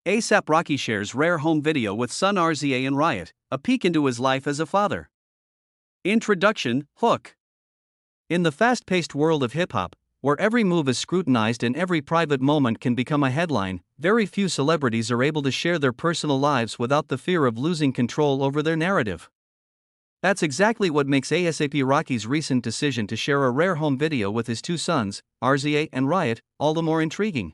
A$AP Rocky shares rare home video with Son Rza and Riot, a peek into his life as a father. Introduction, Hook. In the fast-paced world of hip-hop, where every move is scrutinized and every private moment can become a headline, very few celebrities are able to share their personal lives without the fear of losing control over their narrative. That's exactly what makes A$AP Rocky's recent decision to share a rare home video with his two sons, Rza and Riot, all the more intriguing.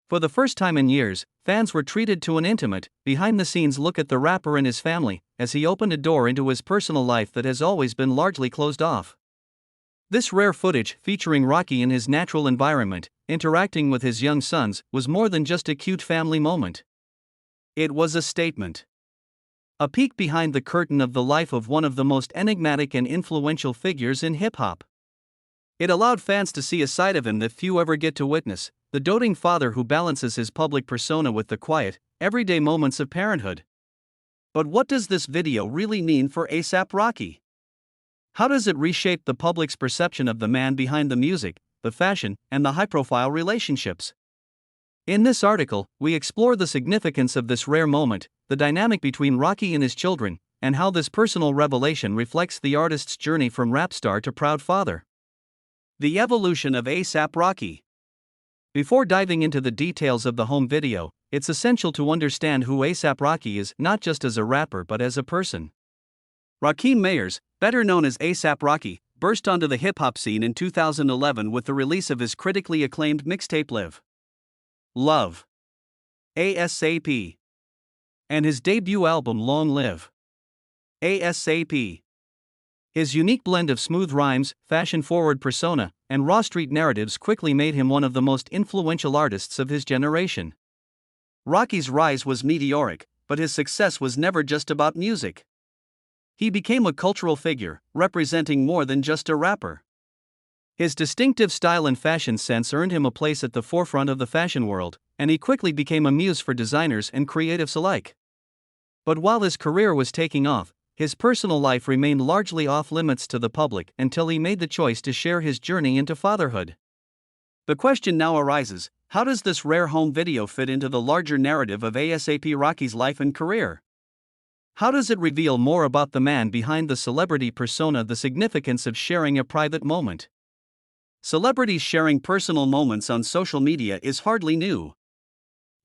For the first time in years, fans were treated to an intimate, behind-the-scenes look at the rapper and his family, as he opened a door into his personal life that has always been largely closed off. This rare footage, featuring Rocky in his natural environment, interacting with his young sons, was more than just a cute family moment. It was a statement. A peek behind the curtain of the life of one of the most enigmatic and influential figures in hip-hop. It allowed fans to see a side of him that few ever get to witness, the doting father who balances his public persona with the quiet, everyday moments of parenthood. But what does this video really mean for A$AP Rocky? How does it reshape the public's perception of the man behind the music, the fashion, and the high-profile relationships? In this article, we explore the significance of this rare moment, the dynamic between Rocky and his children, and how this personal revelation reflects the artist's journey from rap star to proud father. The evolution of A$AP Rocky. Before diving into the details of the home video, it's essential to understand who A$AP Rocky is, not just as a rapper but as a person. Rakim Mayers, better known as A$AP Rocky, burst onto the hip-hop scene in 2011 with the release of his critically acclaimed mixtape Live, Love, ASAP, and his debut album Long Live, ASAP. His unique blend of smooth rhymes, fashion-forward persona, and raw street narratives quickly made him one of the most influential artists of his generation. Rocky's rise was meteoric, but his success was never just about music. He became a cultural figure, representing more than just a rapper. His distinctive style and fashion sense earned him a place at the forefront of the fashion world, and he quickly became a muse for designers and creatives alike. But while his career was taking off, his personal life remained largely off-limits to the public until he made the choice to share his journey into fatherhood. The question now arises, how does this rare home video fit into the larger narrative of A$AP Rocky's life and career? How does it reveal more about the man behind the celebrity persona, the significance of sharing a private moment? Celebrities sharing personal moments on social media is hardly new.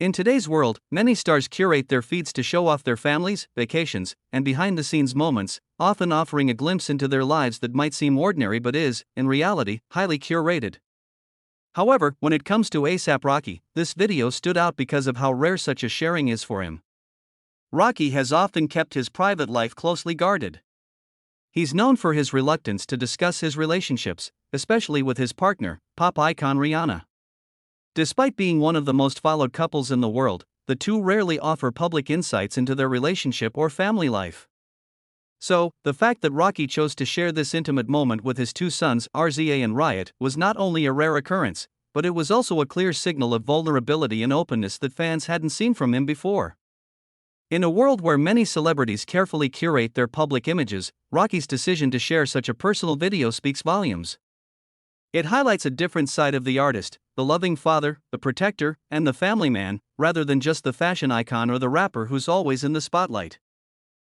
In today's world, many stars curate their feeds to show off their families, vacations, and behind-the-scenes moments, often offering a glimpse into their lives that might seem ordinary but is, in reality, highly curated. However, when it comes to A$AP Rocky, this video stood out because of how rare such a sharing is for him. Rocky has often kept his private life closely guarded. He's known for his reluctance to discuss his relationships, especially with his partner, pop icon Rihanna. Despite being one of the most followed couples in the world, the two rarely offer public insights into their relationship or family life. So, the fact that Rocky chose to share this intimate moment with his two sons, Rza and Riot, was not only a rare occurrence, but it was also a clear signal of vulnerability and openness that fans hadn't seen from him before. In a world where many celebrities carefully curate their public images, Rocky's decision to share such a personal video speaks volumes. It highlights a different side of the artist, the loving father, the protector, and the family man, rather than just the fashion icon or the rapper who's always in the spotlight.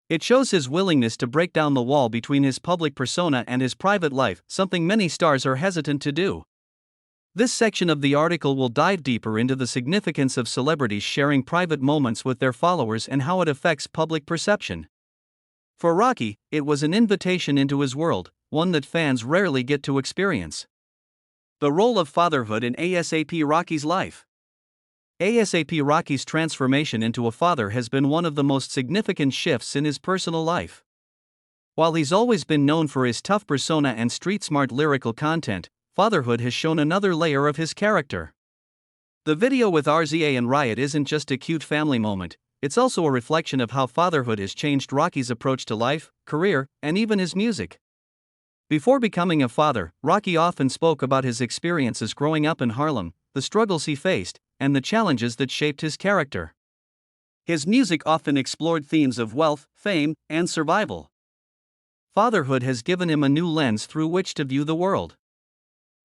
It shows his willingness to break down the wall between his public persona and his private life, something many stars are hesitant to do. This section of the article will dive deeper into the significance of celebrities sharing private moments with their followers and how it affects public perception. For Rocky, it was an invitation into his world, one that fans rarely get to experience. The role of fatherhood in A$AP Rocky's life. A$AP Rocky's transformation into a father has been one of the most significant shifts in his personal life. While he's always been known for his tough persona and street-smart lyrical content, fatherhood has shown another layer of his character. The video with Rza and Riot isn't just a cute family moment, it's also a reflection of how fatherhood has changed Rocky's approach to life, career, and even his music. Before becoming a father, Rocky often spoke about his experiences growing up in Harlem, the struggles he faced, and the challenges that shaped his character. His music often explored themes of wealth, fame, and survival. Fatherhood has given him a new lens through which to view the world.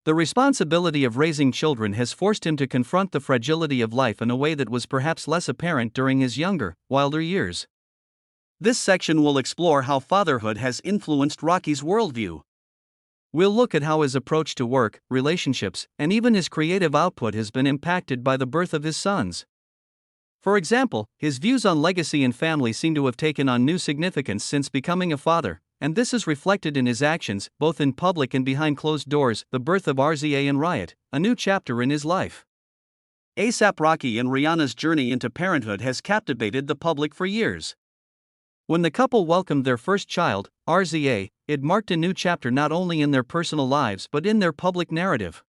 The responsibility of raising children has forced him to confront the fragility of life in a way that was perhaps less apparent during his younger, wilder years. This section will explore how fatherhood has influenced Rocky's worldview. We'll look at how his approach to work, relationships, and even his creative output has been impacted by the birth of his sons. For example, his views on legacy and family seem to have taken on new significance since becoming a father, and this is reflected in his actions, both in public and behind closed doors. The birth of Rza and Riot, a new chapter in his life. A$AP Rocky and Rihanna's journey into parenthood has captivated the public for years. When the couple welcomed their first child, Rza, it marked a new chapter not only in their personal lives but in their public narrative.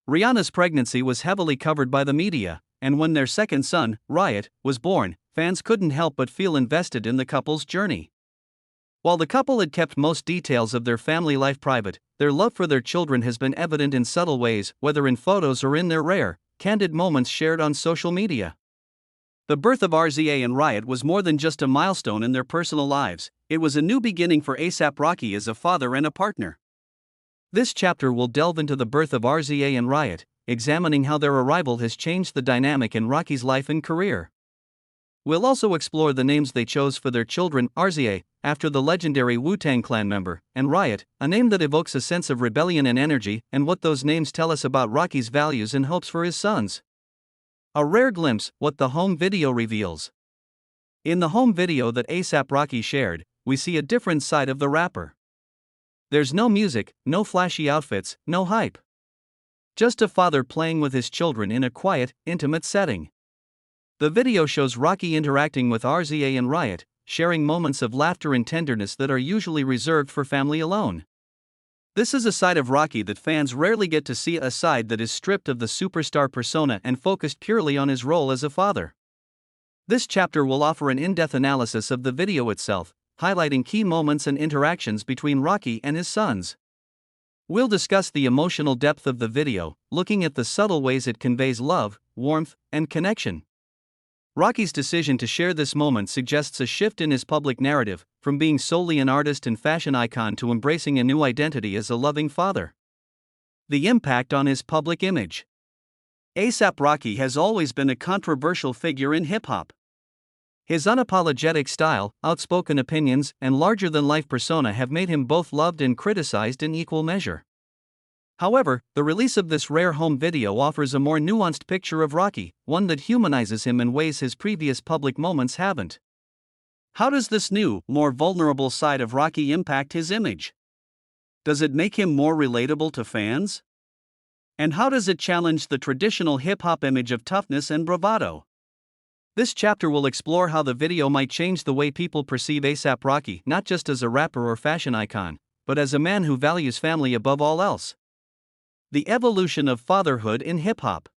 Rihanna's pregnancy was heavily covered by the media, and when their second son, Riot, was born, fans couldn't help but feel invested in the couple's journey. While the couple had kept most details of their family life private, their love for their children has been evident in subtle ways, whether in photos or in their rare, candid moments shared on social media. The birth of Rza and Riot was more than just a milestone in their personal lives, it was a new beginning for A$AP Rocky as a father and a partner. This chapter will delve into the birth of Rza and Riot, examining how their arrival has changed the dynamic in Rocky's life and career. We'll also explore the names they chose for their children: Rza, after the legendary Wu-Tang Clan member, and Riot, a name that evokes a sense of rebellion and energy, and what those names tell us about Rocky's values and hopes for his sons. A rare glimpse, what the home video reveals. In the home video that A$AP Rocky shared, we see a different side of the rapper. There's no music, no flashy outfits, no hype. Just a father playing with his children in a quiet, intimate setting. The video shows Rocky interacting with Rza and Riot, sharing moments of laughter and tenderness that are usually reserved for family alone. This is a side of Rocky that fans rarely get to see, a side that is stripped of the superstar persona and focused purely on his role as a father. This chapter will offer an in-depth analysis of the video itself, highlighting key moments and interactions between Rocky and his sons. We'll discuss the emotional depth of the video, looking at the subtle ways it conveys love, warmth, and connection. Rocky's decision to share this moment suggests a shift in his public narrative, from being solely an artist and fashion icon to embracing a new identity as a loving father. The impact on his public image. A$AP Rocky has always been a controversial figure in hip-hop. His unapologetic style, outspoken opinions, and larger-than-life persona have made him both loved and criticized in equal measure. However, the release of this rare home video offers a more nuanced picture of Rocky, one that humanizes him in ways his previous public moments haven't. How does this new, more vulnerable side of Rocky impact his image? Does it make him more relatable to fans? And how does it challenge the traditional hip-hop image of toughness and bravado? This chapter will explore how the video might change the way people perceive A$AP Rocky, not just as a rapper or fashion icon, but as a man who values family above all else. The evolution of fatherhood in hip-hop.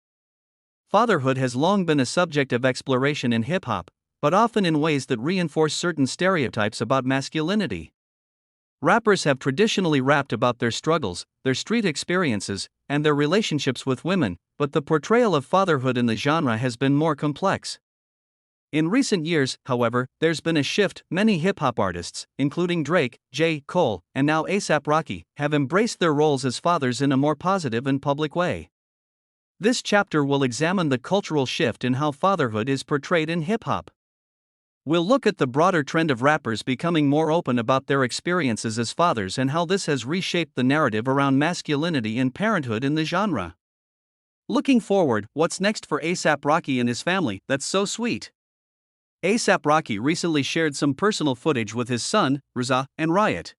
Fatherhood has long been a subject of exploration in hip-hop, but often in ways that reinforce certain stereotypes about masculinity. Rappers have traditionally rapped about their struggles, their street experiences, and their relationships with women, but the portrayal of fatherhood in the genre has been more complex. In recent years, however, there's been a shift. Many hip-hop artists, including Drake, J. Cole, and now A$AP Rocky, have embraced their roles as fathers in a more positive and public way. This chapter will examine the cultural shift in how fatherhood is portrayed in hip-hop. We'll look at the broader trend of rappers becoming more open about their experiences as fathers and how this has reshaped the narrative around masculinity and parenthood in the genre. Looking forward, what's next for A$AP Rocky and his family? That's so sweet. A$AP Rocky recently shared some personal footage with his son, Rza and Riot.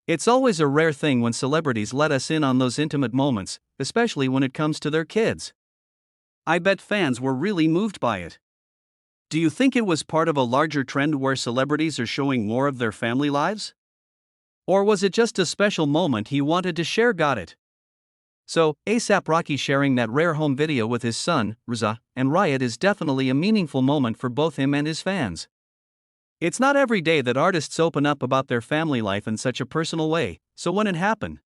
It's always a rare thing when celebrities let us in on those intimate moments, especially when it comes to their kids. I bet fans were really moved by it. Do you think it was part of a larger trend where celebrities are showing more of their family lives? Or was it just a special moment he wanted to share? Got it. So, A$AP Rocky sharing that rare home video with his son, Rza and Riot, is definitely a meaningful moment for both him and his fans. It's not every day that artists open up about their family life in such a personal way, so when it happened,